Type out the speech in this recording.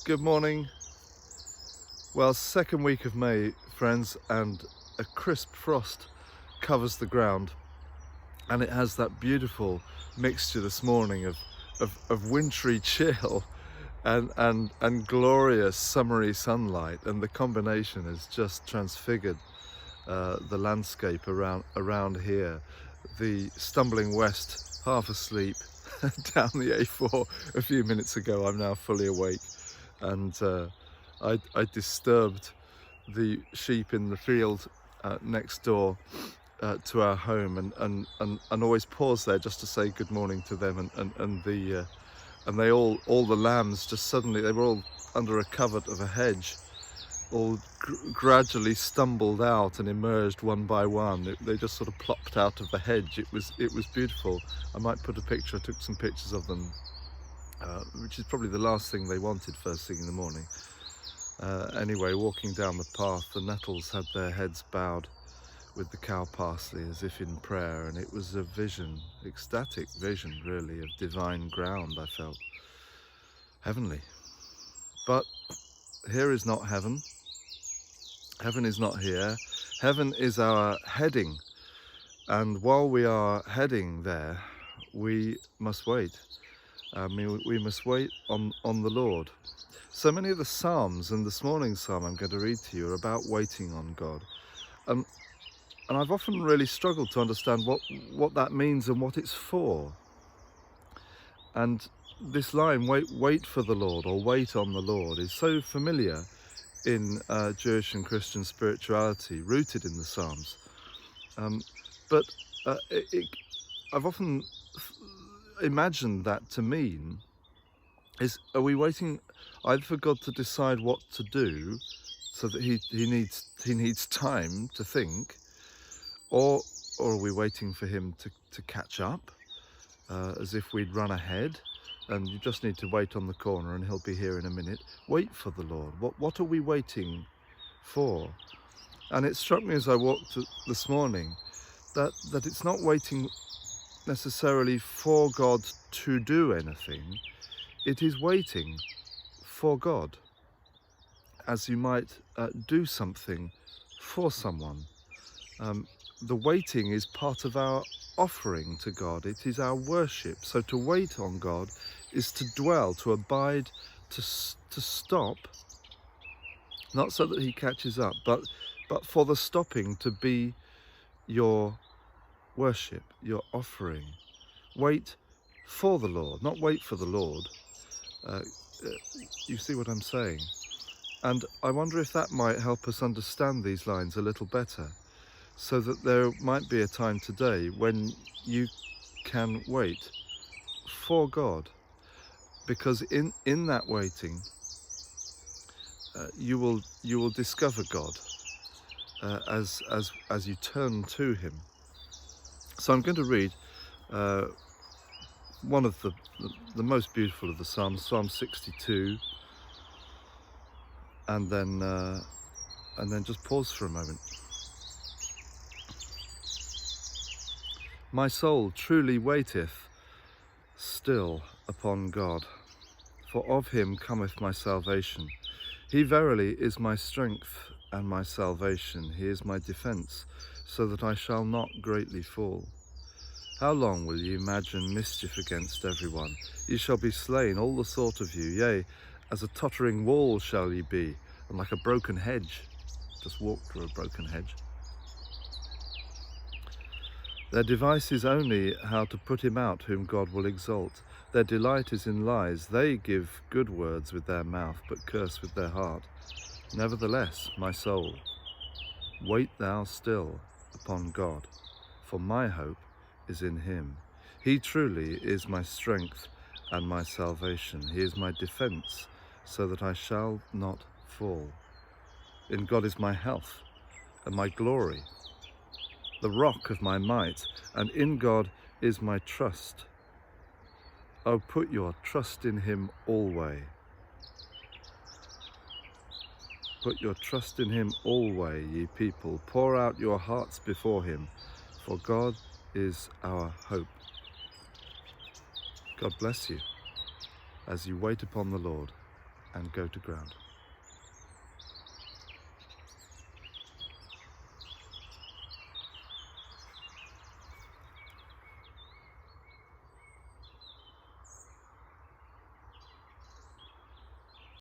Good morning. Well, second week of May, friends, and a crisp frost covers the ground, and it has that beautiful mixture this morning of wintry chill and glorious summery sunlight, and the combination has just transfigured the landscape around here. The stumbling west, half asleep, down the A4 a few minutes ago. I'm now fully awake, and I disturbed the sheep in the field next door to our home, and always pause there just to say good morning to them, and they all the lambs just suddenly, they were all under a covert of a hedge, all gradually stumbled out and emerged one by one. They just sort of plopped out of the hedge. It was beautiful. I might put a picture. I took some pictures of them, which is probably the last thing they wanted first thing in the morning. Anyway, walking down the path, the nettles had their heads bowed with the cow parsley as if in prayer, and it was a vision, ecstatic vision really, of divine ground. I felt heavenly. But here is not heaven. Heaven is not here. Heaven is our heading, and while we are heading there, we must wait. We must wait on the Lord. So many of the Psalms, and this morning's Psalm I'm going to read to you, are about waiting on God. And I've often really struggled to understand what that means and what it's for. And this line, wait for the Lord, or wait on the Lord, is so familiar in Jewish and Christian spirituality, rooted in the Psalms. But I've often imagined that to mean are we waiting either for God to decide what to do, so that he needs time to think, or are we waiting for him to catch up, as if we'd run ahead and you just need to wait on the corner and he'll be here in a minute? Wait for the Lord. What are we waiting for? And it struck me as I walked this morning that it's not waiting necessarily for God to do anything. It is waiting for God, as you might do something for someone. The waiting is part of our offering to God. It is our worship. So to wait on God is to dwell, to abide, to stop, not so that he catches up, but for the stopping to be your worship, your offering. Wait for the Lord, not wait for the Lord. You see what I'm saying? And I wonder if that might help us understand these lines a little better, so that there might be a time today when you can wait for God, because in that waiting, you will discover God as you turn to him. So I'm going to read one of the most beautiful of the Psalms, Psalm 62, and then just pause for a moment. My soul truly waiteth still upon God, for of him cometh my salvation. He verily is my strength and my salvation. He is my defence, so that I shall not greatly fall. How long will ye imagine mischief against everyone? Ye shall be slain, all the sort of you. Yea, as a tottering wall shall ye be, and like a broken hedge. Just walk through a broken hedge. Their device is only how to put him out whom God will exalt. Their delight is in lies. They give good words with their mouth, but curse with their heart. Nevertheless, my soul, wait thou still upon God, for my hope is in him. He truly is my strength and my salvation. He is my defence, so that I shall not fall. In God is my health and my glory, the rock of my might, and in God is my trust. Oh, put your trust in him alway. Put your trust in him alway, ye people. Pour out your hearts before him, for God is our hope. God bless you as you wait upon the Lord. and go to ground.